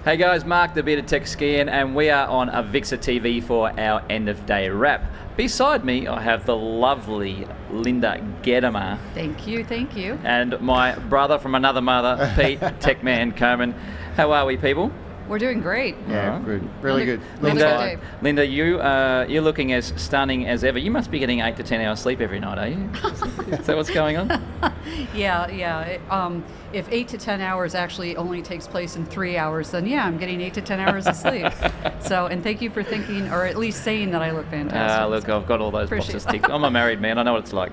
Hey guys, Mark the Bearded Tech Skehan, and we are on Avixa TV for our end of day wrap. Beside me, I have the lovely Linda Gedemer. Thank you, thank you. And my brother from another mother, Pete, TEC MAN, Coman. How are we, people? We're doing great. Yeah, good. Really good. Linda, you're looking as stunning as ever. You must be getting 8 to 10 hours sleep every night, are you? Is that what's going on? Yeah. If 8 to 10 hours actually only takes place in 3 hours, then yeah, I'm getting 8 to 10 hours of sleep. So, and thank you for thinking, or at least saying that I look fantastic. Look, I've got all those boxes ticked. I'm a married man. I know what it's like.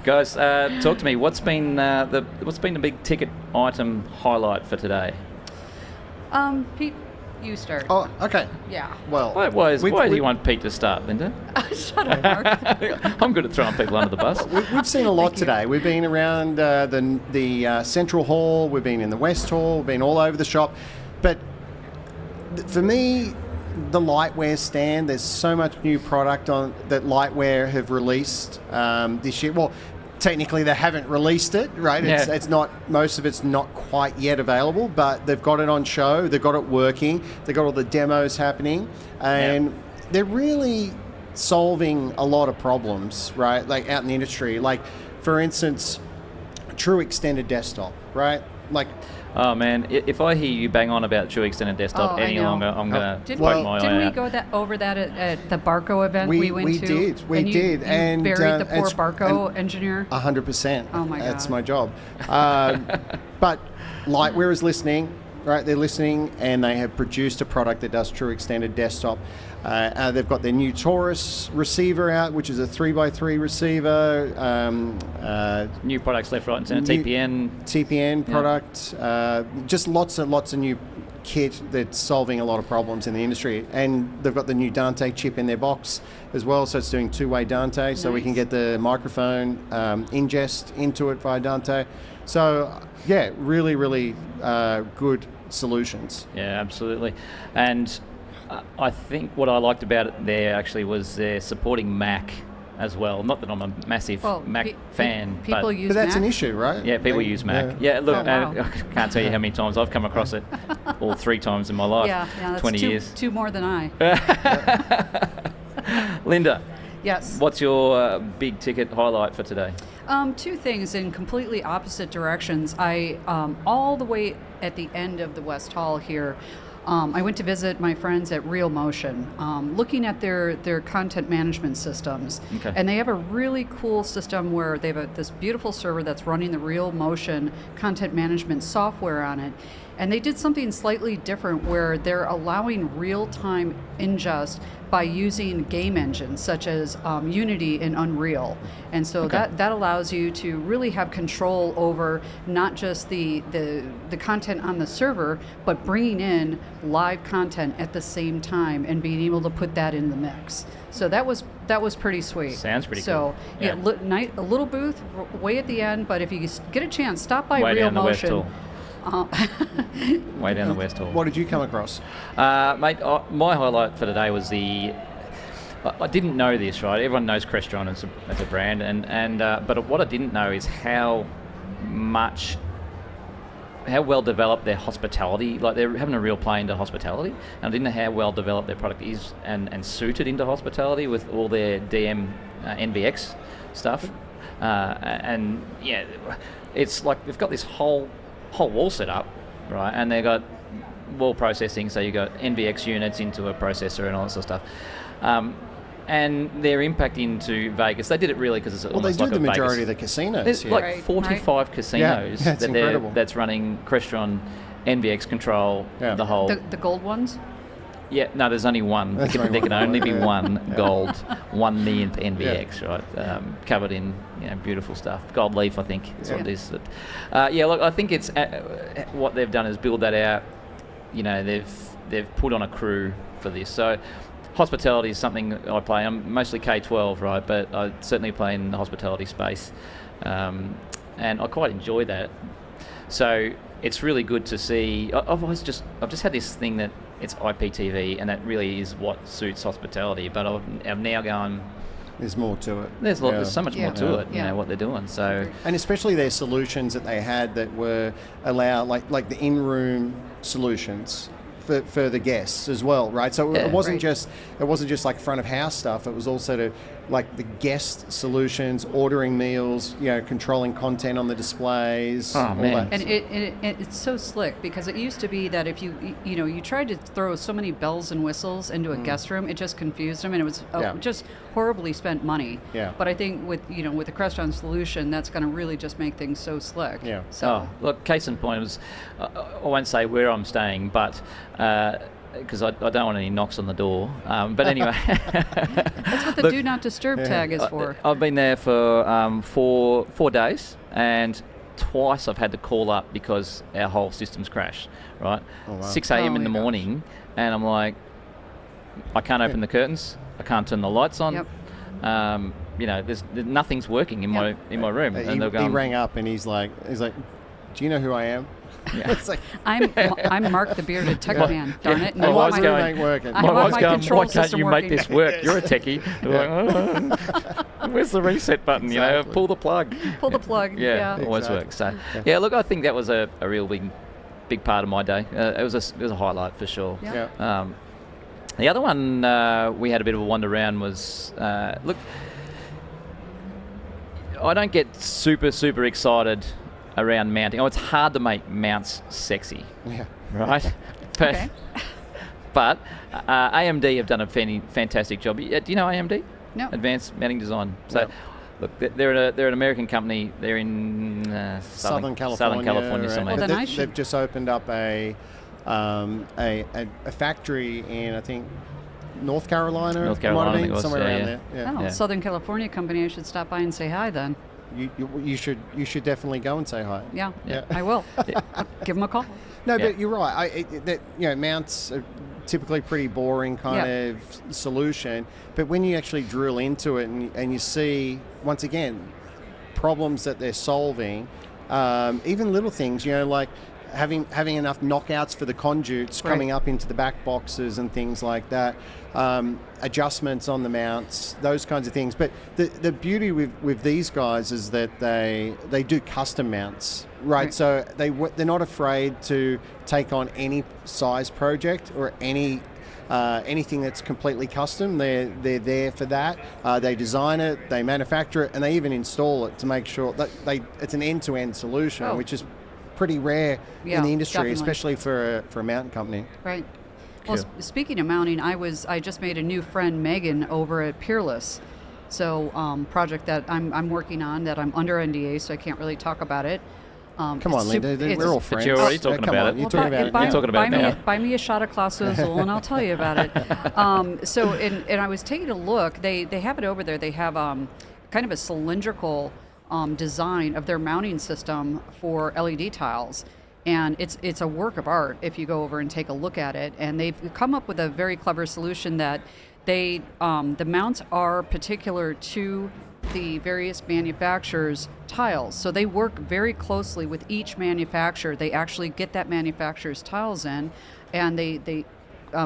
Guys, talk to me. What's been the big ticket item highlight for today? Pete, you start. Oh, okay. Yeah. Well, why do you want Pete to start, Linda? Shut up, Mark. I'm good at throwing people under the bus. We've seen a lot today. We've been around the Central Hall. We've been in the West Hall. We've been all over the shop. But for me, the Lightware stand, there's so much new product on that Lightware have released this year. Well, technically they haven't released it, right? Yeah. It's not, most of it's not quite yet available, but they've got it on show, they've got it working, they've got all the demos happening, and they're really solving a lot of problems, right? Like out in the industry, like for instance, true extended desktop, right? Like, oh man, if I hear you bang on about True Extended Desktop any longer, I'm going to poke my eye out. Didn't we go over that at the Barco event we went to? We did. You and buried the poor Barco engineer? 100%. Oh my God. That's my job. But Lightware is listening, right? They're listening, and they have produced a product that does True Extended Desktop. They've got their new Taurus receiver out, which is a 3x3 receiver. New products left, right, and centre. TPN product. Just lots of new kit that's solving a lot of problems in the industry. And they've got the new Dante chip in their box as well, so it's doing two-way Dante, so we can get the microphone ingest into it via Dante. So yeah, really, really good solutions. Yeah, absolutely. And I think what I liked about it there actually was they're supporting Mac as well. Not that I'm a massive Mac fan, but that's Mac? An issue, right? Yeah, people use Mac. Yeah, look, I can't tell you how many times I've come across it, all 3 times in my life. Yeah, that's 20 years. Two more than I. Linda. Yes. What's your big ticket highlight for today? 2 things in completely opposite directions. I all the way at the end of the West Hall here, I went to visit my friends at Realmotion, looking at their content management systems. Okay. And they have a really cool system where they have this beautiful server that's running the Realmotion content management software on it. And they did something slightly different where they're allowing real-time ingest by using game engines such as Unity and Unreal. And so that allows you to really have control over not just the content on the server, but bringing in live content at the same time and being able to put that in the mix. So that was pretty sweet. Sounds pretty cool. So yeah, a little booth way at the end, but if you get a chance, stop by Realmotion. Way down the West Hall. What did you come across? Mate, my highlight for today was I didn't know this, right? Everyone knows Crestron as a brand, but what I didn't know is how well developed their hospitality, like they're having a real play into hospitality, and I didn't know how well developed their product is and suited into hospitality with all their DM NVX stuff. And yeah, it's like they've got this whole wall set up, right? And they've got wall processing, so you've got NVX units into a processor and all that sort of stuff. And their impact into Vegas, they did it really because it's almost like a Vegas. Well, they do the majority of the casinos. There's like 45 casinos that's running Crestron NVX control, the whole... The gold ones? Yeah, no, there's only one. There can only be one gold, 1 millionth NVX, right? Covered in beautiful stuff. Gold leaf, I think, is what it is. Look, I think it's what they've done is build that out. They've put on a crew for this. So hospitality is something I play. I'm mostly K-12, right? But I certainly play in the hospitality space, and I quite enjoy that. So it's really good to see. I've just had this thing that it's IPTV, and that really is what suits hospitality. But I'm now going, There's more to it. There's so much more to it, what they're doing. So, and especially their solutions that they had that were like the in-room solutions for the guests as well, right? So it wasn't just like front of house stuff. It was also to like the guest solutions, ordering meals, controlling content on the displays. Oh man! And it's so slick because it used to be that if you tried to throw so many bells and whistles into a guest room, it just confused them, and it was just horribly spent money. Yeah. But I think with the Crestron solution, that's going to really just make things so slick. Yeah. So look, case in point was, I won't say where I'm staying, but. Because I don't want any knocks on the door. But anyway. That's what the do not disturb tag is for. I've been there for 4 days, and twice I've had to call up because our whole system's crashed, right? Oh, wow. 6 a.m. in the morning, and I'm like, I can't open the curtains, I can't turn the lights on. Yep. There's nothing's working in my room. And he rang up and he's like, do you know who I am? Yeah. It's like I'm Mark the bearded tech man. Darn it! My wife's going. My wife's going. Why can't you make this work? You're a techie. Like, where's the reset button? Exactly. Pull the plug. Pull the plug. Yeah. Always works. So look, I think that was a real big part of my day. It was a highlight for sure. Yeah. The other one we had a bit of a wander around was look. I don't get super excited around mounting. It's hard to make mounts sexy, right? But AMD have done a fantastic job. Do you know AMD? No. Advanced Mounting Design. So, look, they're an American company. They're in Southern California. Southern California right. somewhere. Well, they've just opened up a factory in, I think, North Carolina. I think it was, somewhere around there. Oh, Southern California company. I should stop by and say hi then. You should definitely go and say hi. Yeah. I will. Give them a call. No, but you're right. Mounts are typically pretty boring kind of solution, but when you actually drill into it and you see, once again, problems that they're solving, even little things, like having enough knockouts for the conduits coming up into the back boxes and things like that, adjustments on the mounts, those kinds of things. But the beauty with these guys is that they do custom mounts, right? So they're not afraid to take on any size project or anything that's completely custom. They're there for that. They design it, they manufacture it, and they even install it to make sure that it's an end-to-end solution, which is pretty rare in the industry, definitely. especially for a mounting company. Right. Well, speaking of mounting, I just made a new friend, Megan, over at Peerless. So project that I'm working on that I'm under NDA, so I can't really talk about it. Come on, Linda, we're all friends. But you're already talking about it. You're talking about it. You're talking about it now. Buy me a shot of Klaus Azul and I'll tell you about it. And I was taking a look. They have it over there. They have kind of a cylindrical design of their mounting system for LED tiles. And it's a work of art if you go over and take a look at it. And they've come up with a very clever solution that the mounts are particular to the various manufacturers' tiles. So they work very closely with each manufacturer. They actually get that manufacturer's tiles in, and they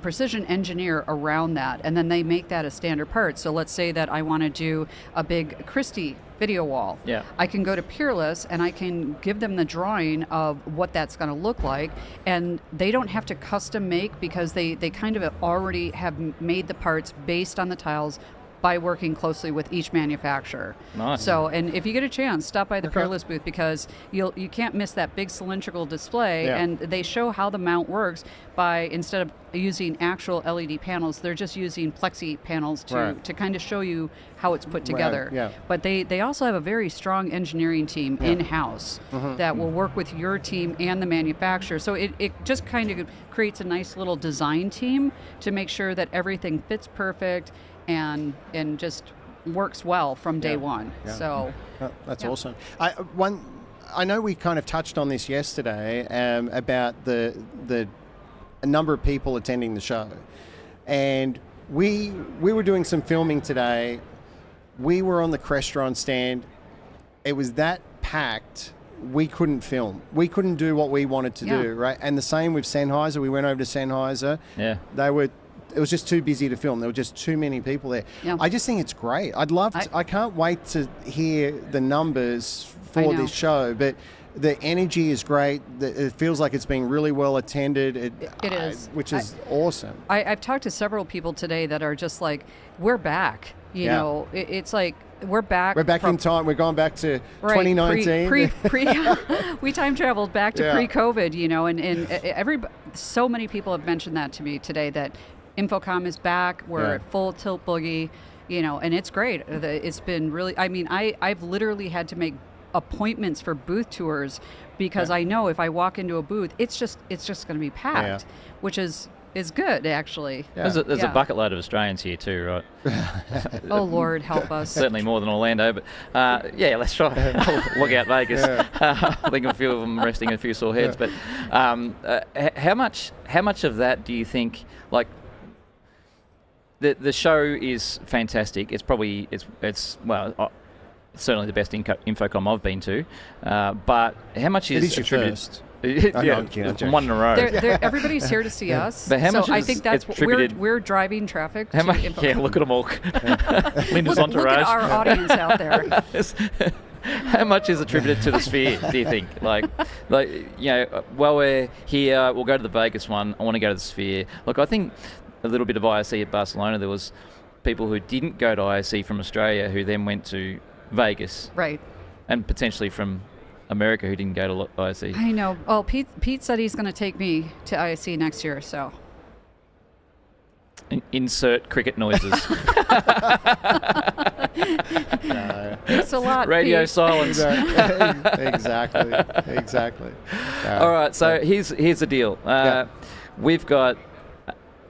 precision engineer around that, and then they make that a standard part. So let's say that I want to do a big Christie video wall. Yeah. I can go to Peerless and I can give them the drawing of what that's going to look like, and they don't have to custom make because they kind of already have made the parts based on the tiles by working closely with each manufacturer. Nice. So, and if you get a chance, stop by the Peerless booth because you can't miss that big cylindrical display, and they show how the mount works by, instead of using actual LED panels, they're just using plexi panels to kind of show you how it's put together. Yeah. But they also have a very strong engineering team in-house that will work with your team and the manufacturer. So it just kind of creates a nice little design team to make sure that everything fits perfect and just works well from day one. Yeah. So that's awesome. I know we kind of touched on this yesterday about the number of people attending the show, and we were doing some filming today. We were on the Crestron stand. It was that packed. We couldn't film. We couldn't do what we wanted to do, right? And the same with Sennheiser. We went over to Sennheiser. Yeah. They were it was just too busy to film. There were just too many people there. Yeah. I just think it's great. I can't wait to hear the numbers for this show, but the energy is great. It feels like it's being really well attended. It is. Which is awesome. I've talked to several people today that are just like, we're back. You know, it's like, we're back. We're back in time. We're going back to 2019. We time traveled back to pre-COVID, you know, and so many people have mentioned that to me today, that InfoComm is back. We're at full tilt boogie, you know, and it's great. It's been really, I mean, I've literally had to make appointments for booth tours because I know if I walk into a booth, it's just going to be packed, which is good, actually. There's a bucket load of Australians here too, right? Oh, Lord, help us. Certainly more than Orlando, but let's try. Look out Vegas. I think a few of them resting a few sore heads. But how much of that do you think, like, the show is fantastic. It's probably, it's certainly the best InfoComm I've been to. But how much is... It is your first. One in a row. Everybody's here to see us. But how much I think that's we're driving traffic to InfoComm. Yeah, look at them all. Linda's entourage. Look at our audience out there. How much is attributed to the Sphere, do you think? Like, you know, while we're here, we'll go to the Vegas one. I want to go to the Sphere. Look, I think a little bit of ISE at Barcelona, there was people who didn't go to ISE from Australia who then went to Vegas. Right. And potentially from America who didn't go to ISE. I know. Oh, Pete said he's going to take me to ISE next year, so. Insert cricket noises. Thanks a lot, Radio Pete. silence. Exactly. All right, so here's the deal. We've got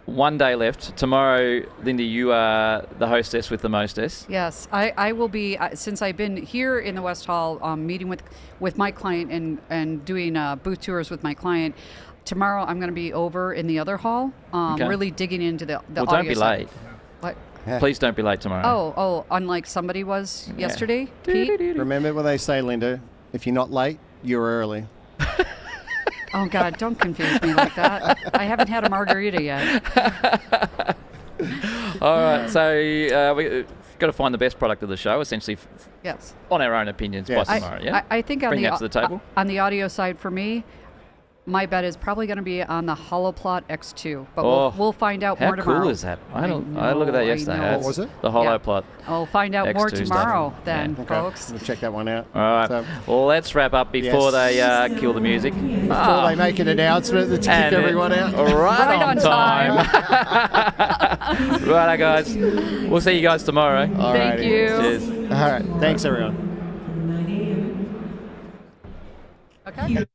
one day left. Tomorrow, Linda, you are the hostess with the mostess. Yes, I will be, since I've been here in the West Hall meeting with my client and doing booth tours with my client. Tomorrow I'm going to be over in the other hall, really digging into the audio. Well, don't be late. What? Please don't be late tomorrow. Oh, unlike somebody was yesterday, Pete? Remember what they say, Linda, if you're not late, you're early. Oh, God, don't confuse me like that. I haven't had a margarita yet. All right, so we've got to find the best product of the show, essentially, on our own opinions by tomorrow, I think Bring that to the table. On the audio side for me, my bet is probably going to be on the Holoplot X2, but we'll find out more tomorrow. How cool is that? I looked at that yesterday. What was it? The Holoplot. I'll find out more tomorrow folks. We'll check that one out. All right. Well, let's wrap up before they kill the music. Before they make an announcement to kick everyone out. Right on time. Righto, guys. We'll see you guys tomorrow. Thank you. Cheers. All right. Thanks, everyone. Okay.